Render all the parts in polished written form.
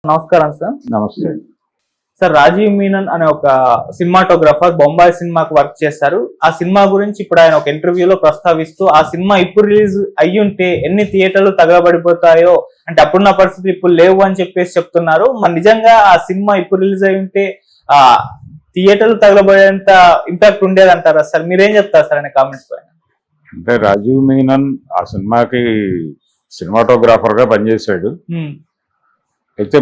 నమస్కారం సార్. నమస్తే. సార్, రాజీవ్ మీనన్ అనే ఒక సినిమాటోగ్రాఫర్ బొంబాయి సినిమాకు వర్క్ చేస్తారు. ఆ సినిమా గురించి ఇప్పుడు ఆయన ఒక ఇంటర్వ్యూలో ప్రస్తావిస్తూ ఆ సినిమా ఇప్పుడు రిలీజ్ అయ్యుంటే ఎన్ని థియేటర్లు తగలబడిపోతాయో, అంటే అప్పుడున్న పరిస్థితులు ఇప్పుడు లేవు అని చెప్పేసి చెప్తున్నారు. మరి నిజంగా ఆ సినిమా ఇప్పుడు రిలీజ్ అయి ఉంటే ఆ థియేటర్లు తగలబడేంత ఇంపాక్ట్ ఉండేది అంటారా సార్? మీరేం చెప్తారు సార్ అనే కామెంట్స్ పైన? అంటే రాజీవ్ మీనన్ ఆ సినిమాకి సినిమాటోగ్రాఫర్ గా పనిచేశాడు. అయితే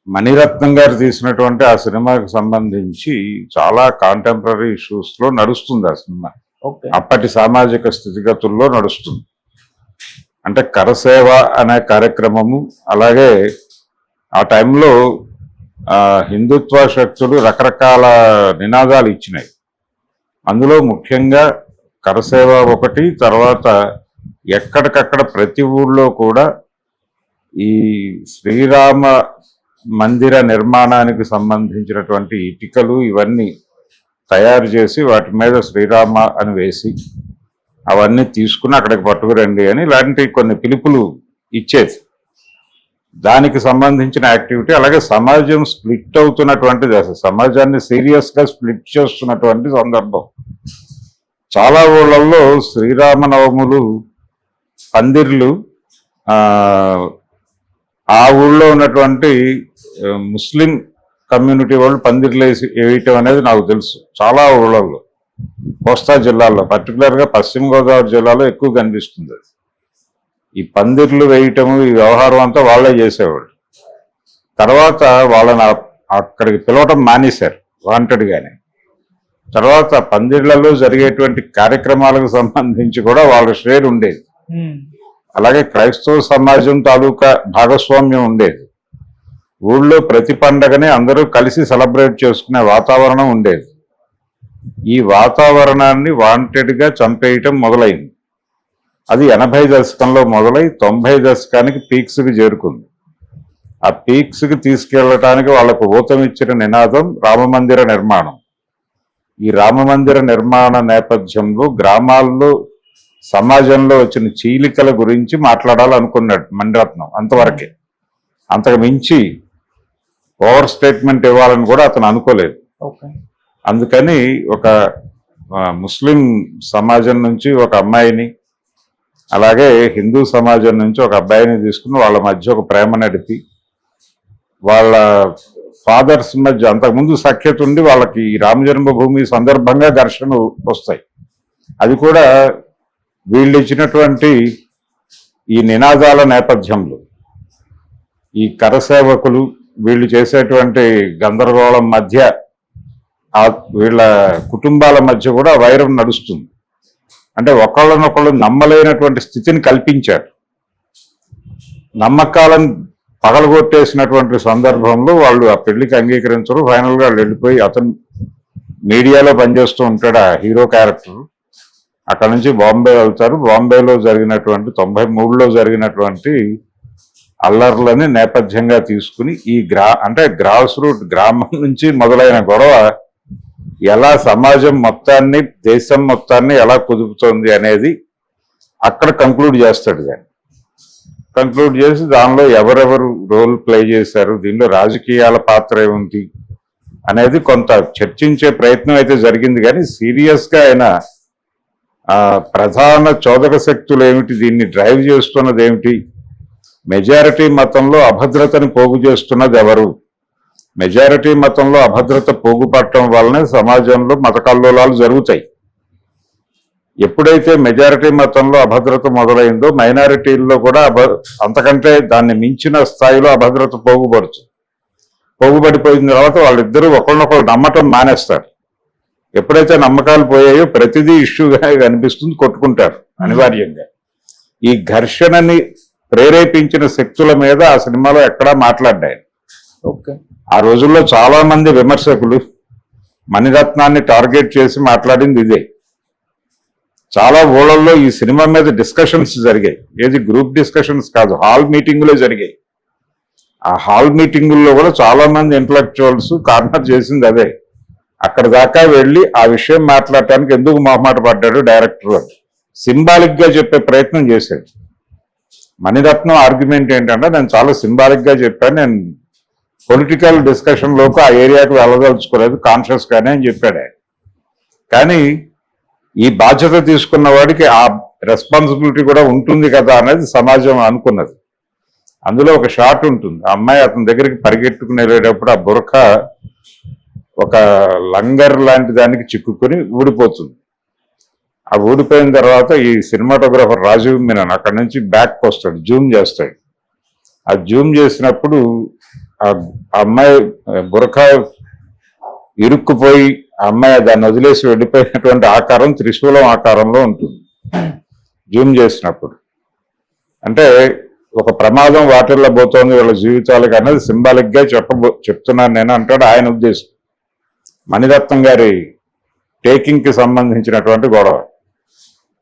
మణిరత్నం గారు తీసినటువంటి ఆ సినిమాకి సంబంధించి చాలా కాంటెంపరీ ఇష్యూస్ లో నడుస్తుంది ఆ సినిమా. అప్పటి సామాజిక స్థితిగతుల్లో నడుస్తుంది. అంటే కరసేవ అనే కార్యక్రమము, అలాగే ఆ టైంలో హిందుత్వ శక్తులు రకరకాల నినాదాలు ఇచ్చినాయి. అందులో ముఖ్యంగా కరసేవ ఒకటి, తర్వాత ఎక్కడికక్కడ ప్రతి ఊళ్ళో కూడా ఈ శ్రీరామ మందిర నిర్మాణానికి సంబంధించినటువంటి ఇటుకలు ఇవన్నీ తయారు చేసి వాటి మీద శ్రీరామ అని వేసి అవన్నీ తీసుకుని అక్కడికి పట్టుకురండి అని ఇలాంటి కొన్ని పిలుపులు ఇచ్చేది. దానికి సంబంధించిన యాక్టివిటీ. అలాగే సమాజం స్ప్లిట్ అవుతున్నటువంటిది, అసలు సమాజాన్ని సీరియస్గా స్ప్లిట్ చేస్తున్నటువంటి సందర్భం. చాలా ఊళ్ళల్లో శ్రీరామనవములు పందిర్లు ఆ ఊళ్ళో ఉన్నటువంటి ముస్లిం కమ్యూనిటీ వాళ్ళు పందిర్లు వేయటం అనేది నాకు తెలుసు. చాలా ఊళ్ళల్లో, కోస్తా జిల్లాల్లో, పర్టికులర్గా పశ్చిమ గోదావరి జిల్లాలో ఎక్కువ కనిపిస్తుంది. ఈ పందిర్లు వేయటము, ఈ వ్యవహారం అంతా వాళ్ళే చేసేవాళ్ళు. తర్వాత వాళ్ళని అక్కడికి పిలవటం మానేశారు వాంటెడ్గానే. తర్వాత పందిర్లలో జరిగేటువంటి కార్యక్రమాలకు సంబంధించి కూడా వాళ్ళ షేర్ ఉండేది. అలాగే క్రైస్తవ సమాజం తాలూకా భాగస్వామ్యం ఉండేది. ఊళ్ళో ప్రతి పండగని అందరూ కలిసి సెలబ్రేట్ చేసుకునే వాతావరణం ఉండేది. ఈ వాతావరణాన్ని వాంటెడ్గా చంపేయటం మొదలైంది. అది 80 దశకంలో మొదలై 90 దశకానికి పీక్స్కి చేరుకుంది. ఆ పీక్స్కి తీసుకెళ్లటానికి వాళ్ళకు ఊతమిచ్చిన నినాదం రామమందిర నిర్మాణం. ఈ రామమందిర నిర్మాణ నేపథ్యంలో గ్రామాల్లో సమాజంలో వచ్చిన చీలికల గురించి మాట్లాడాలనుకున్నాడు మణిరత్నం. అంతవరకే, అంతకు మించి ఓవర్ స్టేట్మెంట్ ఇవ్వాలని కూడా అతను అనుకోలేదు. అందుకని ఒక ముస్లిం సమాజం నుంచి ఒక అమ్మాయిని, అలాగే హిందూ సమాజం నుంచి ఒక అబ్బాయిని తీసుకుని వాళ్ళ మధ్య ఒక ప్రేమ నడిపి, వాళ్ళ ఫాదర్స్ మధ్య అంతకుముందు సఖ్యత ఉండి వాళ్ళకి రామ జన్మభూమి సందర్భంగా ఘర్షణలు వస్తాయి. అది కూడా వీళ్ళు ఇచ్చినటువంటి ఈ నినాదాల నేపథ్యంలో ఈ కరసేవకులు వీళ్ళు చేసేటువంటి గందరగోళం మధ్య వీళ్ళ కుటుంబాల మధ్య కూడా వైరం నడుస్తుంది. అంటే ఒకళ్ళనొకళ్ళు నమ్మలేనటువంటి స్థితిని కల్పించారు. నమ్మకాలను పగలగొట్టేసినటువంటి సందర్భంలో వాళ్ళు ఆ పెళ్లికి అంగీకరించరు. ఫైనల్గా వాళ్ళు వెళ్ళిపోయి, అతను మీడియాలో పనిచేస్తూ ఉంటాడు ఆ హీరో క్యారెక్టర్. అక్కడ నుంచి బాంబే వెళ్తారు. బాంబేలో జరిగినటువంటి 93లో జరిగినటువంటి అల్లర్లని నేపథ్యంగా తీసుకుని ఈ అంటే గ్రాస్ రూట్ గ్రామం నుంచి మొదలైన గొడవ ఎలా సమాజం మొత్తాన్ని, దేశం మొత్తాన్ని ఎలా కుదుపుతోంది అనేది అక్కడ కంక్లూడ్ చేస్తాడు. కానీ కంక్లూడ్ చేసి దానిలో ఎవరెవరు రోల్ ప్లే చేశారు, దీనిలో రాజకీయాల పాత్ర ఏముంది అనేది కొంత చర్చించే ప్రయత్నం అయితే జరిగింది. కానీ సీరియస్గా ఆయన ప్రధాన చోదక శక్తులు ఏమిటి, దీన్ని డ్రైవ్ చేస్తున్నది ఏమిటి, మెజారిటీ మతంలో అభద్రతని పోగు చేస్తున్నది ఎవరు, మెజారిటీ మతంలో అభద్రత పోగుపడటం వల్లనే సమాజంలో మత కల్లోలాలు జరుగుతాయి. ఎప్పుడైతే మెజారిటీ మతంలో అభద్రత మొదలైందో మైనారిటీల్లో కూడా అంతకంటే దాన్ని మించిన స్థాయిలో అభద్రత పోగుబడిపోయిన తర్వాత వాళ్ళిద్దరూ ఒకరినొకరు నమ్మటం మానేస్తారు. ఎప్పుడైతే నమ్మకాలు పోయాయో ప్రతిదీ ఇష్యూగా కనిపిస్తుంది, కొట్టుకుంటారు అనివార్యంగా. ఈ ఘర్షణని ప్రేరేపించిన శక్తుల మీద ఆ సినిమాలో ఎక్కడా మాట్లాడ్డాయి. ఆ రోజుల్లో చాలా మంది విమర్శకులు మణిరత్నాన్ని టార్గెట్ చేసి మాట్లాడింది ఇదే. చాలా ఊళ్ళల్లో ఈ సినిమా మీద డిస్కషన్స్ జరిగాయి. ఏది గ్రూప్ డిస్కషన్స్ కాదు, హాల్ మీటింగులే జరిగాయి. ఆ హాల్ మీటింగుల్లో కూడా చాలా మంది ఇంటలెక్చువల్స్ కార్నర్ చేసింది అదే. అక్కడ దాకా వెళ్ళి ఆ విషయం మాట్లాడటానికి ఎందుకు మొహమాట పడ్డాడు డైరెక్టర్ అని సింబాలిక్ గా చెప్పే ప్రయత్నం చేశాడు. మణిరత్నం ఆర్గ్యుమెంట్ ఏంటంటే నేను చాలా సింబాలిక్ గా చెప్పాను, నేను పొలిటికల్ డిస్కషన్ లోకి ఆ ఏరియాకి వెళ్ళదలుచుకోలేదు కాన్షియస్ గానే అని చెప్పాడు ఆయన. కానీ ఈ బాధ్యత తీసుకున్న వాడికి ఆ రెస్పాన్సిబిలిటీ కూడా ఉంటుంది కదా అనేది సమాజం అనుకున్నది. అందులో ఒక షాట్ ఉంటుంది, ఆ అమ్మాయి అతని దగ్గరికి పరిగెట్టుకుని వెళ్ళేటప్పుడు ఆ బురక ఒక లంగర్ లాంటి దానికి చిక్కుకొని ఊడిపోతుంది. ఆ ఊడిపోయిన తర్వాత ఈ సినిమాటోగ్రాఫర్ రాజీవ్ మీనన్ అక్కడి నుంచి బ్యాక్ వస్తాడు, జూమ్ చేస్తాడు. ఆ జూమ్ చేసినప్పుడు ఆ అమ్మాయి బురక ఇరుక్కుపోయి ఆ అమ్మాయి దాన్ని వదిలేసి వెళ్ళిపోయినటువంటి ఆకారం త్రిశూలం ఆకారంలో ఉంటుంది జూమ్ చేసినప్పుడు. అంటే ఒక ప్రమాదం వాటిల్లో పోతోంది వీళ్ళ జీవితాలకు అనేది సింబాలిక్ గా చెప్తున్నాను నేను అంటాడు ఆయన ఉద్దేశం. మణిరత్నం గారి టేకింగ్ కి సంబంధించినటువంటి గొడవ,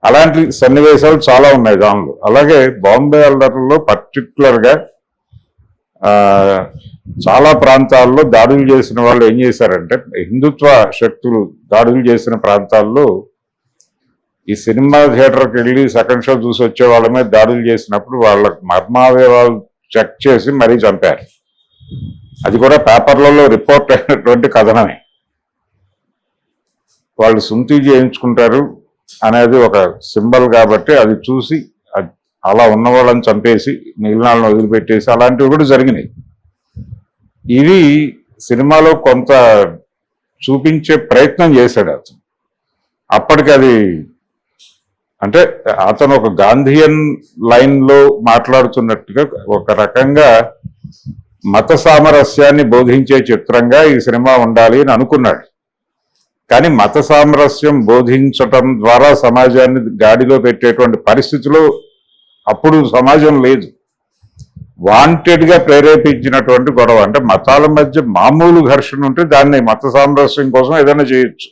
అలాంటి సన్నివేశాలు చాలా ఉన్నాయి దానిలో. అలాగే బాంబే అల్లర్లలో పర్టికులర్ గా చాలా ప్రాంతాల్లో దాడులు చేసిన వాళ్ళు ఏం చేశారంటే, హిందుత్వ శక్తులు దాడులు చేసిన ప్రాంతాల్లో ఈ సినిమా థియేటర్కి వెళ్ళి సెకండ్ షో చూసి వచ్చే వాళ్ళ మీద దాడులు చేసినప్పుడు వాళ్ళ మర్మావయవాలు చెక్ చేసి మరీ చంపారు. అది కూడా పేపర్లలో రిపోర్ట్ అయినటువంటి కథనమే. వాళ్ళు సుంతి చేయించుకుంటారు అనేది ఒక సింబల్ కాబట్టి అది చూసి అలా ఉన్న వాళ్ళని చంపేసి మిగిలిన వాళ్ళని వదిలిపెట్టేసి అలాంటివి కూడా జరిగినాయి. ఇవి సినిమాలో కొంత చూపించే ప్రయత్నం చేశాడు అతను. అప్పటికి అది అంటే అతను ఒక గాంధీయన్ లైన్ లో మాట్లాడుతున్నట్టుగా ఒక రకంగా మత సామరస్యాన్ని బోధించే చిత్రంగా ఈ సినిమా ఉండాలి అని అనుకున్నాడు. కానీ మత సామరస్యం బోధించటం ద్వారా సమాజాన్ని గాడిలో పెట్టేటువంటి పరిస్థితిలో అప్పుడు సమాజం లేదు. వాంటెడ్ గా ప్రేరేపించినటువంటి గొడవ, అంటే మతాల మధ్య మామూలు ఘర్షణ ఉంటే దాన్ని మత సామరస్యం కోసం ఏదైనా చేయొచ్చు.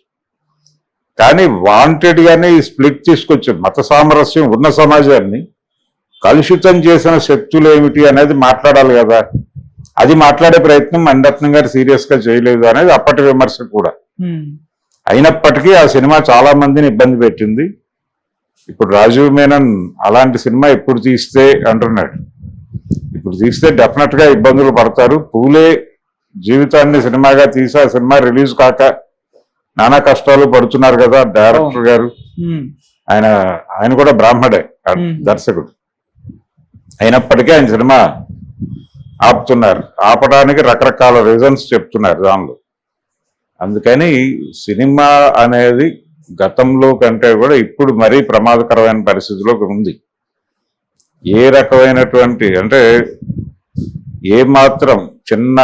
కానీ వాంటెడ్ గానే ఈ స్ప్లిట్ తీసుకొచ్చారు. మత సామరస్యం ఉన్న సమాజాన్ని కలుషితం చేసిన శక్తులు ఏమిటి అనేది మాట్లాడాలి కదా. అది మాట్లాడే ప్రయత్నం మణిరత్నం గారు సీరియస్ గా చేయలేదు అనేది అప్పటి విమర్శ కూడా. అయినప్పటికీ ఆ సినిమా చాలా మందిని ఇబ్బంది పెట్టింది. ఇప్పుడు రాజీవ్ మేనన్ అలాంటి సినిమా ఇప్పుడు తీస్తే అంటున్నాడు, ఇప్పుడు తీస్తే డెఫినెట్ గా ఇబ్బందులు పడతారు. పూలే జీవితాన్ని సినిమాగా తీసి ఆ సినిమా రిలీజ్ కాక నానా కష్టాలు పడుతున్నారు కదా డైరెక్టర్ గారు. ఆయన కూడా బ్రాహ్మడే దర్శకుడు, అయినప్పటికీ ఆయన సినిమా ఆపుతున్నారు. ఆపడానికి రకరకాల రీజన్స్ చెప్తున్నారు దానిలో. అందుకని సినిమా అనేది గతంలో కంటే కూడా ఇప్పుడు మరీ ప్రమాదకరమైన పరిస్థితిలోకి ఉంది. ఏ రకమైనటువంటి అంటే ఏ మాత్రం చిన్న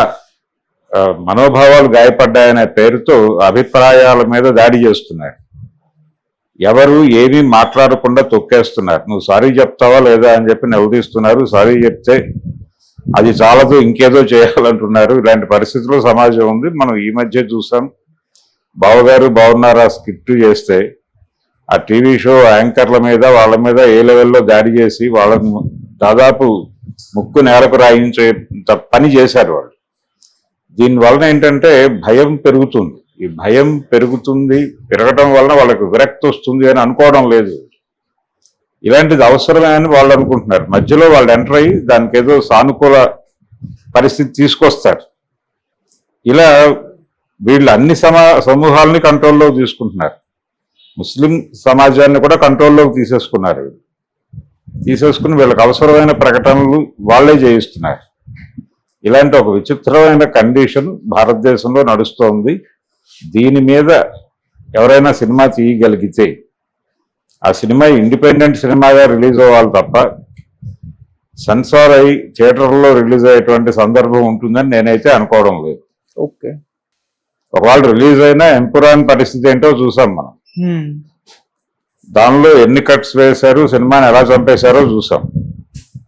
మనోభావాలు గాయపడ్డాయనే పేరుతో అభిప్రాయాల మీద దాడి చేస్తున్నారు. ఎవరు ఏమీ మాట్లాడకుండా తొక్కేస్తున్నారు. నువ్వు సారీ చెప్తావా లేదా అని చెప్పి నిలదీస్తున్నారు. సారీ చెప్తే అది చాలదు ఇంకేదో చేయాలంటున్నారు. ఇలాంటి పరిస్థితుల్లో సమాజం ఉంది. మనం ఈ మధ్య చూసాం, బావగారు బాగున్నారా స్కిట్ చేస్తే ఆ టీవీ షో యాంకర్ల మీద వాళ్ళ మీద ఏ లెవెల్లో దాడి చేసి వాళ్ళని దాదాపు ముక్కు నేలకు రాయించే పని చేశారు వాళ్ళు. దీనివలన ఏంటంటే భయం పెరుగుతుంది. ఈ భయం పెరగటం వలన వాళ్ళకు విరక్తి వస్తుంది అని అనుకోవడం లేదు. ఇలాంటిది అవసరమే అని వాళ్ళు అనుకుంటున్నారు. మధ్యలో వాళ్ళు ఎంటర్ అయ్యి దానికి ఏదో సానుకూల పరిస్థితి తీసుకొస్తారు. ఇలా వీళ్ళు అన్ని సమూహాలని కంట్రోల్లో తీసుకుంటున్నారు. ముస్లిం సమాజాన్ని కూడా కంట్రోల్లోకి తీసేసుకున్నారు. తీసేసుకుని వీళ్ళకి అవసరమైన ప్రకటనలు వాళ్ళే చేయిస్తున్నారు. ఇలాంటి ఒక విచిత్రమైన కండిషన్ భారతదేశంలో నడుస్తోంది. దీని మీద ఎవరైనా సినిమా తీయగలిగితే ఆ సినిమా ఇండిపెండెంట్ సినిమాగా రిలీజ్ అవ్వాలి తప్ప సెన్సార్ అయి థియేటర్లో రిలీజ్ అయ్యేటువంటి సందర్భం ఉంటుందని నేనైతే అనుకోవడం లేదు. ఓకే, ఒకవేళ రిలీజ్ అయినా ఎంపురాన్ పరిస్థితి ఏంటో చూసాం మనం. దానిలో ఎన్ని కట్స్ వేశారు, సినిమాని ఎలా చంపేశారో చూసాం.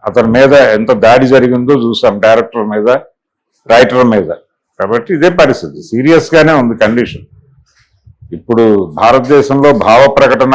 అతని మీద ఎంత దాడి జరిగిందో చూసాం, డైరెక్టర్ మీద, రైటర్ మీద. కాబట్టి ఇదే పరిస్థితి, సీరియస్ గానే ఉంది కండిషన్. ఇప్పుడు భారతదేశంలో భావ ప్రకటన